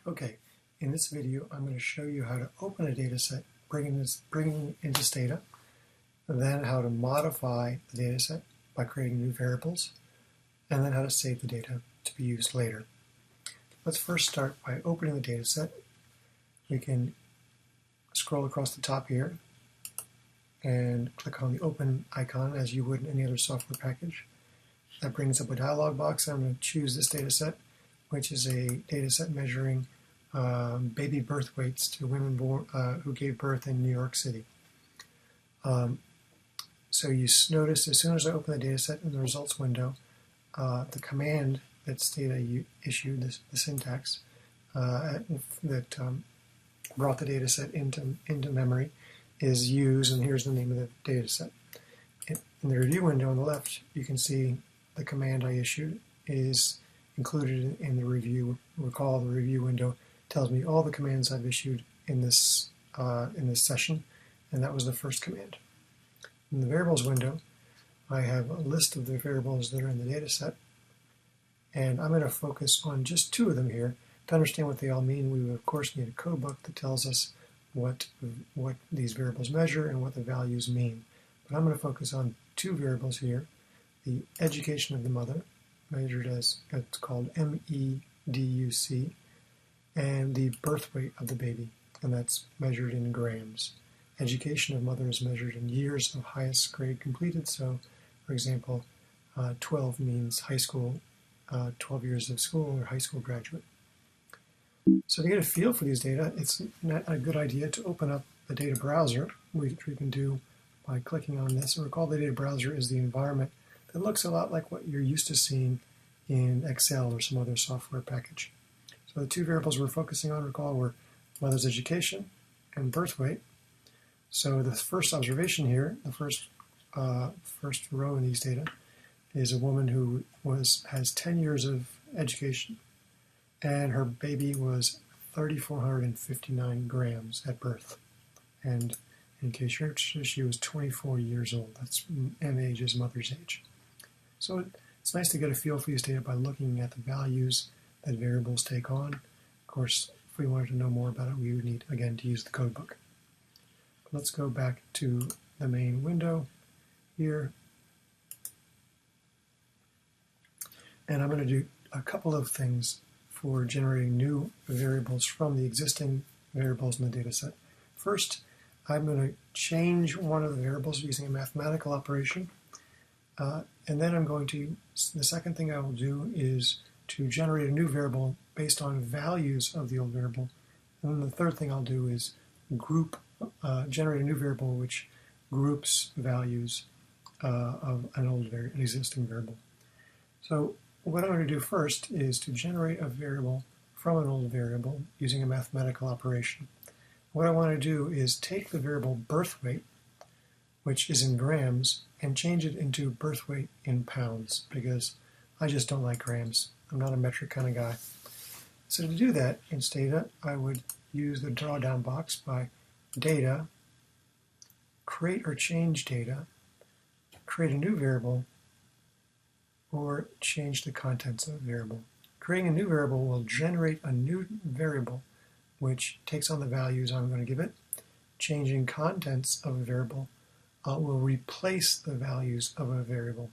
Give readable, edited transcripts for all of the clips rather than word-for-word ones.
Okay, in this video I'm going to show you how to open a data set, bringing it into Stata, and then how to modify the data set by creating new variables, and then how to save the data to be used later. Let's first start by opening the data set. We can scroll across the top here and click on the open icon as you would in any other software package. That brings up a dialog box. I'm going to choose this data set, which is a data set measuring baby birth weights to women born, who gave birth in New York City. So you notice as soon as I open the data set in the results window, the command that Stata issued, the syntax that brought the data set into memory, is use, and here's the name of the data set. In the review window on the left, you can see the command I issued is included in the review. Recall the review window tells me all the commands I've issued in this session, and that was the first command. In the variables window, I have a list of the variables that are in the data set, and I'm going to focus on just two of them here. To understand what they all mean, we would of course need a code book that tells us what these variables measure and what the values mean. But I'm going to focus on two variables here: the education of the mother, measured as it's called MEDUC, and the birth weight of the baby, and that's measured in grams. Education of mother is measured in years of highest grade completed. So, for example, 12 means high school, 12 years of school or high school graduate. So to get a feel for these data, it's a good idea to open up the data browser, which we can do by clicking on this. And recall the data browser is the environment that looks a lot like what you're used to seeing in Excel or some other software package. So the two variables we're focusing on, recall, were mother's education and birth weight. So the first observation here, the first row in these data, is a woman who has 10 years of education, and her baby was 3,459 grams at birth. And in case you're interested, she was 24 years old. That's M age is mother's age. So it's nice to get a feel for these data by looking at the values that variables take on. Of course, if we wanted to know more about it, we would need, again, to use the code book. Let's go back to the main window here. And I'm going to do a couple of things for generating new variables from the existing variables in the data set. First, I'm going to change one of the variables using a mathematical operation. And then the second thing I will do is to generate a new variable based on values of the old variable. And then the third thing I'll do is generate a new variable which groups values of an existing variable. So what I'm going to do first is to generate a variable from an old variable using a mathematical operation. What I want to do is take the variable birth weight, which is in grams, and change it into birth weight in pounds, because I just don't like grams. I'm not a metric kind of guy. So to do that in Stata, I would use the drawdown box by data, create or change data, create a new variable, or change the contents of a variable. Creating a new variable will generate a new variable which takes on the values I'm going to give it. Changing contents of a variable will replace the values of a variable.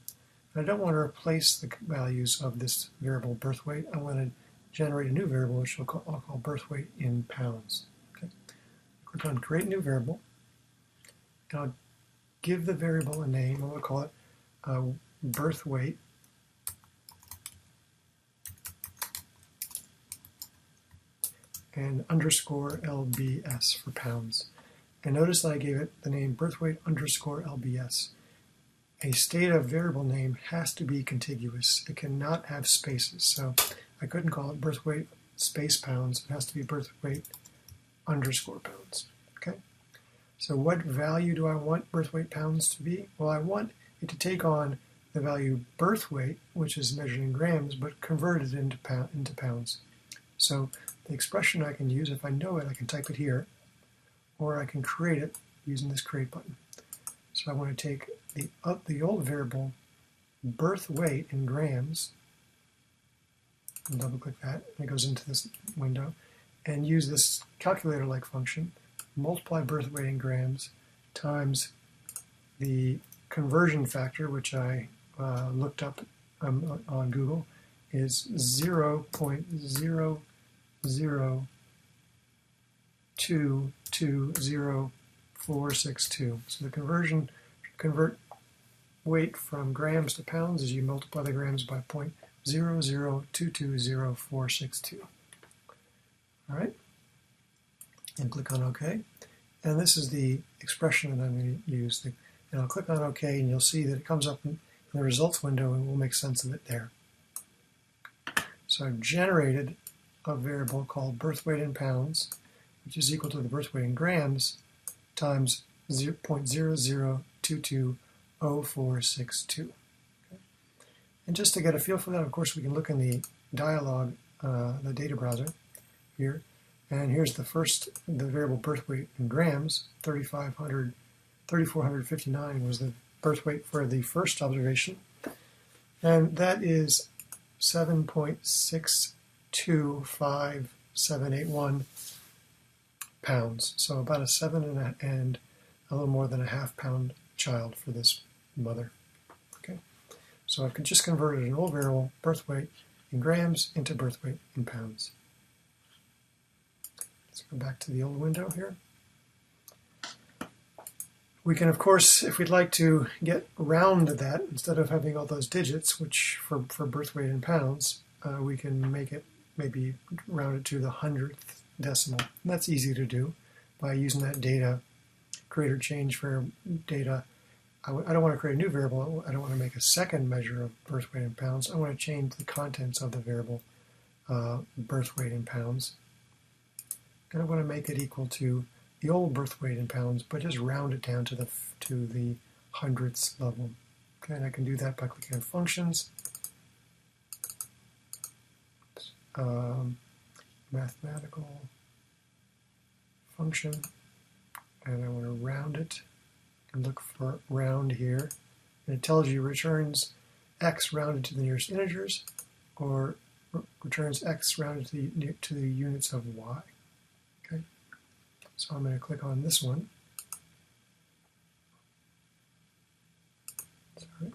And I don't want to replace the values of this variable birth weight. I want to generate a new variable which I'll call birth weight in pounds. Okay. Click on create new variable, and I'll give the variable a name. I'm going to call it birth weight. And underscore LBS for pounds. And notice that I gave it the name birthweight underscore LBS. A Stata variable name has to be contiguous. It cannot have spaces. So I couldn't call it birthweight space pounds. It has to be birthweight underscore pounds. Okay. So what value do I want birthweight pounds to be? Well, I want it to take on the value birthweight, which is measured in grams, but converted into pounds. So the expression I can use, if I know it, I can type it here, or I can create it using this create button. So I want to take the old variable birth weight in grams, and double click that, and it goes into this window, and use this calculator-like function, multiply birth weight in grams times the conversion factor, which I looked up on Google, is 0.00220.462. So the convert weight from grams to pounds is you multiply the grams by 0.00220.462. All right, and click on OK. And this is the expression that I'm going to use. And I'll click on OK, and you'll see that it comes up in the results window, and we'll make sense of it there. So I've generated a variable called birth weight in pounds, which is equal to the birth weight in grams times 0.00220462. Okay. And just to get a feel for that, of course, we can look in the dialog, the data browser here. And here's the variable birth weight in grams, 3,459 was the birth weight for the first observation. And that is 7.625781 pounds. So about a 7 and a little more than a half-pound child for this mother. Okay, so I've just converted an old variable, birth weight in grams, into birth weight in pounds. Let's go back to the old window here. We can, of course, if we'd like to get round that, instead of having all those digits, which for birth weight in pounds, we can make it maybe round it to the 100th decimal. And that's easy to do by using that data, create or change for data. I don't want to create a new variable. I don't want to make a second measure of birth weight in pounds. I want to change the contents of the variable birth weight in pounds. And I want to make it equal to the old birth weight in pounds, but just round it down to the hundredths level. Okay, and I can do that by clicking on Functions, Mathematical Function, and I want to round it and look for round here. And it tells you returns x rounded to the nearest integers, or returns x rounded to the units of y. Okay. So I'm going to click on this one. Sorry.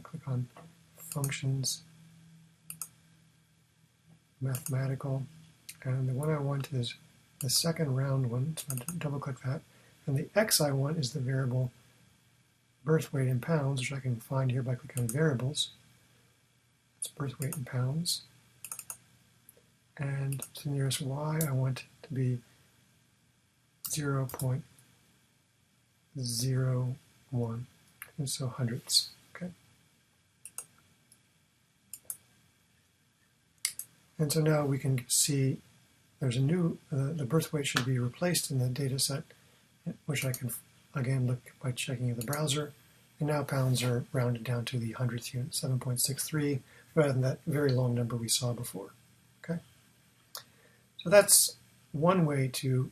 Click on Functions, Mathematical, and the one I want is the second round one, so I'll double click that. And the x I want is the variable birth weight in pounds, which I can find here by clicking on Variables. It's birth weight in pounds. And to the nearest y, I want to be 0.01, and so hundredths. Okay. And so now we can see there's a new, the birth weight should be replaced in the data set, which I can again look by checking the browser. And now pounds are rounded down to the hundredth unit, 7.63, rather than that very long number we saw before. Okay. So that's one way to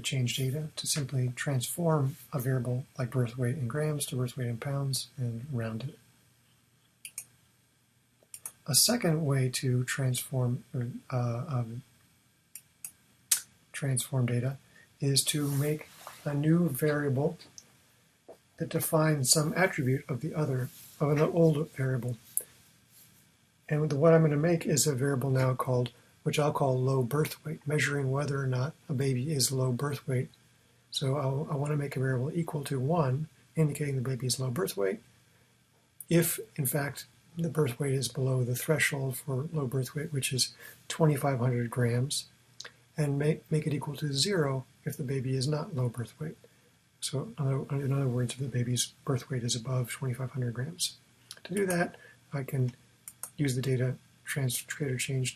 change data, to simply transform a variable like birth weight in grams to birth weight in pounds and round it. A second way to transform data is to make a new variable that defines some attribute of an old variable. And what I'm going to make is a variable now called, which I'll call low birth weight, measuring whether or not a baby is low birth weight. So I want to make a variable equal to 1, indicating the baby's low birth weight, if, in fact, the birth weight is below the threshold for low birth weight, which is 2,500 grams, and make it equal to 0 if the baby is not low birth weight. So in other words, if the baby's birth weight is above 2,500 grams. To do that, I can use the data create or change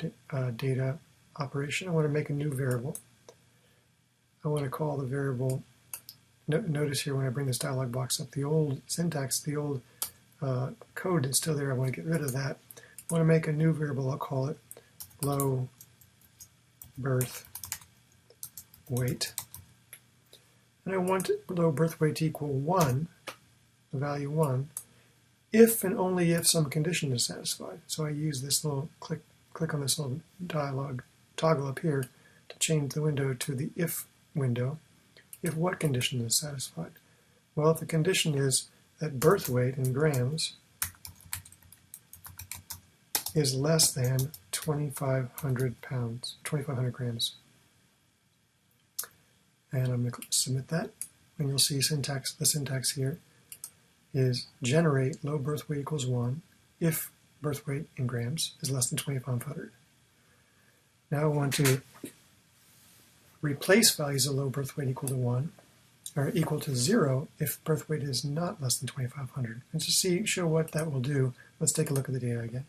data operation. I want to make a new variable. I want to call the variable, notice here when I bring this dialog box up, the old syntax, the old code is still there. I want to get rid of that. I want to make a new variable. I'll call it low birth weight. And I want low birth weight to equal 1, the value 1, if and only if some condition is satisfied. So I use this little click on this little dialog toggle up here to change the window to the if window. If what condition is satisfied? Well, if the condition is that birth weight in grams is less than 2,500 pounds, 2,500 grams. And I'm going to submit that, and you'll see syntax. The syntax here is generate low birth weight equals 1 if birth weight in grams is less than 2,500. Now I want to replace values of low birth weight equal to 1, or equal to 0 if birth weight is not less than 2,500. And to show what that will do, let's take a look at the data again.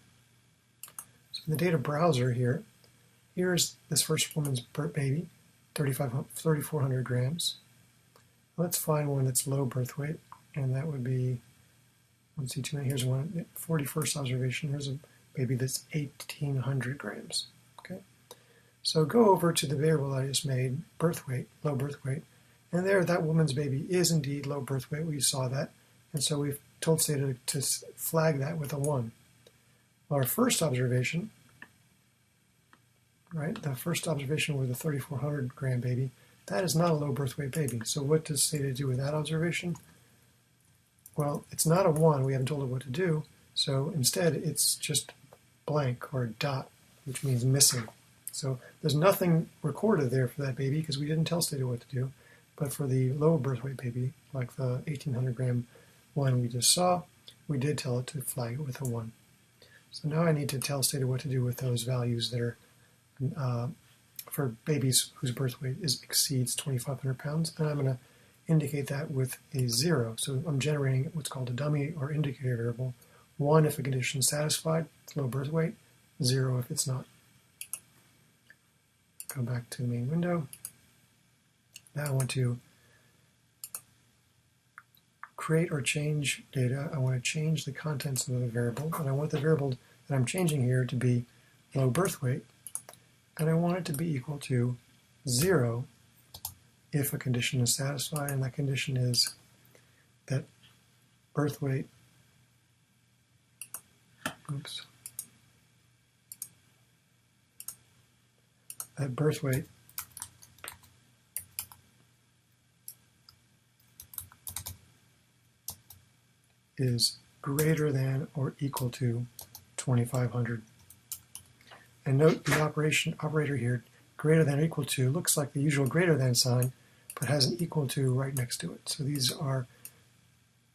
So in the data browser here, here's this first woman's baby, 3,400 grams. Let's find one that's low birth weight, and that would be, let's see, here's one, 41st observation. Here's a baby that's 1,800 grams. Okay, so go over to the variable I just made, birth weight, low birth weight, and there that woman's baby is indeed low birth weight. We saw that, and so we've told Stata to flag that with a 1. Our first observation, right, the first observation with the 3,400 gram baby, that is not a low birth weight baby. So what does Stata do with that observation? Well, it's not a 1. We haven't told it what to do. So instead, it's just blank or a dot, which means missing. So there's nothing recorded there for that baby because we didn't tell Stata what to do. But for the low birth weight baby, like the 1,800 gram one we just saw, we did tell it to flag it with a 1. So now I need to tell Stata what to do with those values that are for babies whose birth weight exceeds 2,500 pounds, and I'm going to indicate that with a 0. So I'm generating what's called a dummy or indicator variable. 1 if a condition is satisfied, it's low birth weight, 0 if it's not. Go back to the main window. Now I want to create or change data. I want to change the contents of the variable, and I want the variable that I'm changing here to be low birth weight, and I want it to be equal to 0 if a condition is satisfied, and that condition is that birth weight, that birth weight is greater than or equal to 2,500. And note the operator here, greater than or equal to, looks like the usual greater than sign, but has an equal to right next to it. So these are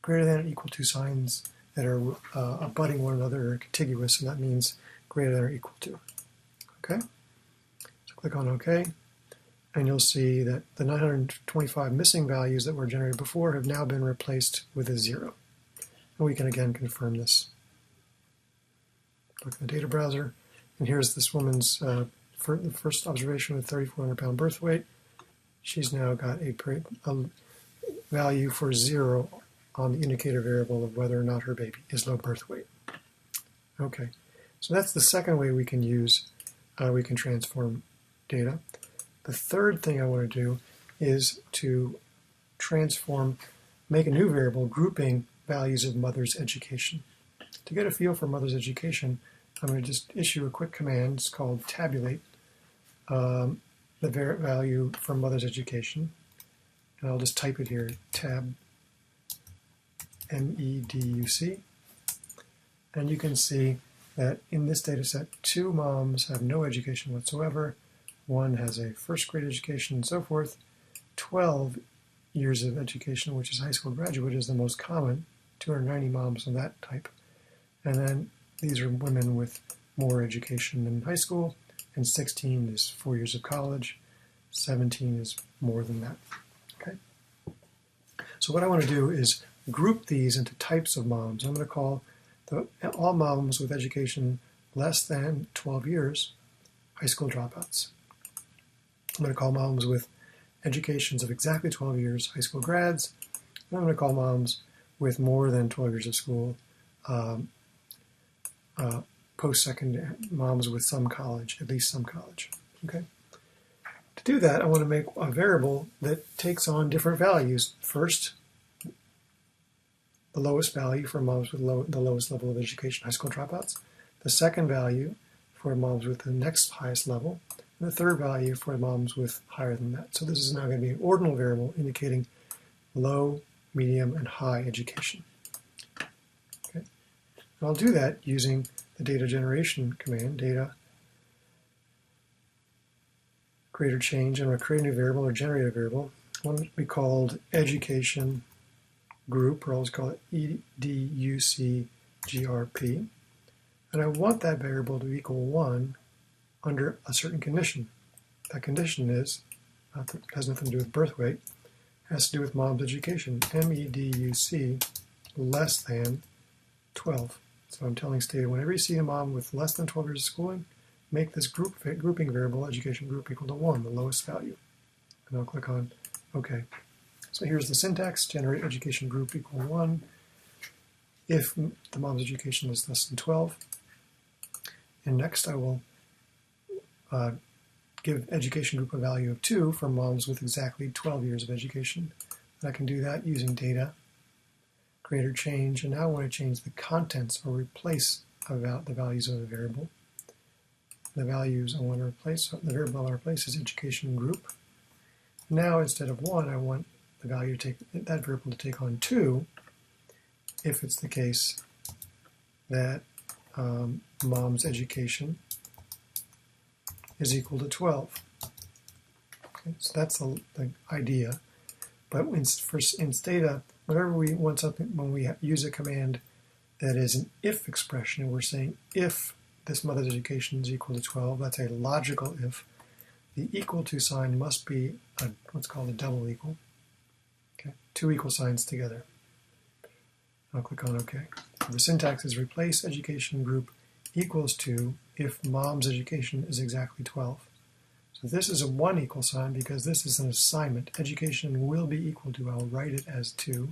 greater than or equal to signs that are abutting one another or contiguous, and that means greater than or equal to. Okay? So click on OK, and you'll see that the 925 missing values that were generated before have now been replaced with a 0. And we can again confirm this. Look at the data browser, and here's this woman's first observation with 3,400 pound birth weight. She's now got a value for 0 on the indicator variable of whether or not her baby is low birth weight. Okay, so that's the second way we can use, we can transform data. The third thing I want to do is to make a new variable grouping values of mother's education. To get a feel for mother's education, I'm going to just issue a quick command. It's called tabulate the value for mother's education. And I'll just type it here, tab, MEDUC. And you can see that in this data set, 2 moms have no education whatsoever, 1 has a first grade education, and so forth. 12 years of education, which is high school graduate, is the most common, 290 moms of that type. And then these are women with more education than high school, and 16 is 4 years of college, 17 is more than that. Okay. So what I want to do is group these into types of moms. I'm going to call all moms with education less than 12 years high school dropouts. I'm going to call moms with educations of exactly 12 years high school grads. And I'm going to call moms with more than 12 years of school post-secondary, moms with some college, at least some college. Okay. To do that, I want to make a variable that takes on different values. First, the lowest value for moms with the lowest level of education, high school dropouts. The second value for moms with the next highest level. and the third value for moms with higher than that. So this is now going to be an ordinal variable indicating low, medium, and high education. Okay. And I'll do that using the data generation command, data create or change. I'm going to create a new variable or generate a variable. One will be called education group, or I'll just call it EDUCGRP. And I want that variable to equal 1 under a certain condition. That condition is, has nothing to do with birth weight, has to do with mom's education, MEDUC less than 12. So I'm telling Stata, whenever you see a mom with less than 12 years of schooling, make this grouping variable, education group, equal to 1, the lowest value. And I'll click on OK. So here's the syntax, generate education group equal 1 if the mom's education is less than 12. And next I will give education group a value of 2 for moms with exactly 12 years of education. And I can do that using data, create or change, and now I want to change the contents or replace the values of the variable. The values I want to replace, the variable I want to replace is education group. Now instead of 1, I want the value to take that variable to take on 2 if it's the case that mom's education is equal to 12. Okay, so that's the idea. But in Stata, whenever we want something, when we use a command that is an if expression, and we're saying if this mother's education is equal to 12, that's a logical if. The equal to sign must be what's called a double equal. Okay, 2 equal signs together. I'll click on OK. The syntax is replace education group equals to if mom's education is exactly 12. So this is a 1 equal sign because this is an assignment. Education will be equal to, I'll write it as 2.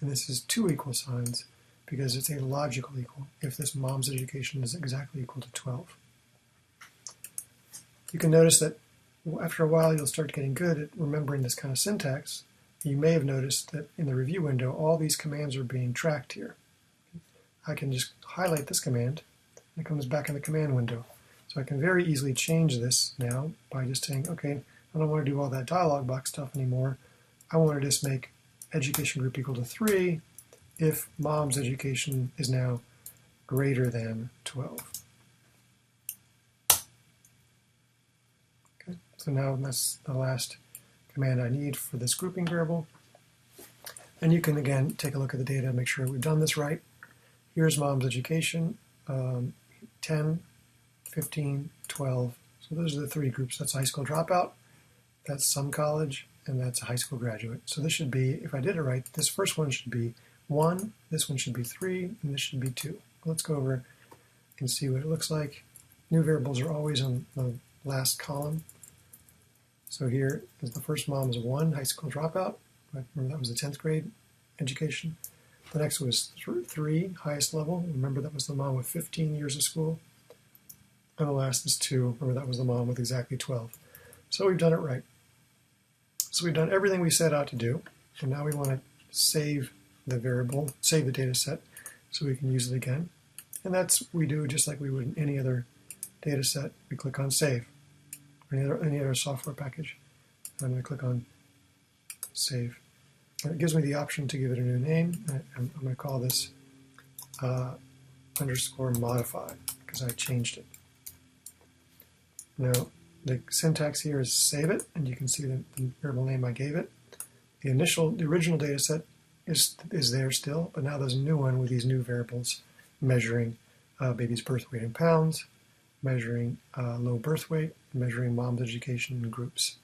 And this is 2 equal signs because it's a logical equal if this mom's education is exactly equal to 12. You can notice that after a while you'll start getting good at remembering this kind of syntax. You may have noticed that in the review window all these commands are being tracked here. I can just highlight this command and it comes back in the command window. So I can very easily change this now by just saying, okay, I don't want to do all that dialog box stuff anymore. I want to just make education group equal to 3 if mom's education is now greater than 12. Okay, so now that's the last command I need for this grouping variable. And you can again take a look at the data and make sure we've done this right. Here's mom's education, 10, 15, 12. So those are the 3 groups. That's a high school dropout, that's some college, and that's a high school graduate. So this should be, if I did it right, this first one should be 1, this one should be 3, and this should be 2. Let's go over and see what it looks like. New variables are always on the last column. So here is the first mom is 1, high school dropout. Remember that was the 10th grade education. The next was 3, highest level. Remember that was the mom with 15 years of school. And the last is 2. Remember that was the mom with exactly 12. So we've done it right. So we've done everything we set out to do. And now we want to save the variable, save the data set so we can use it again. And that's we do just like we would in any other data set. We click on save, or any other software package. I'm going to click on save. And it gives me the option to give it a new name. I'm going to call this underscore modify because I changed it. Now the syntax here is save it, and you can see the variable name I gave it. The original data set is there still, but now there's a new one with these new variables measuring baby's birth weight in pounds, measuring low birth weight, measuring mom's education in groups.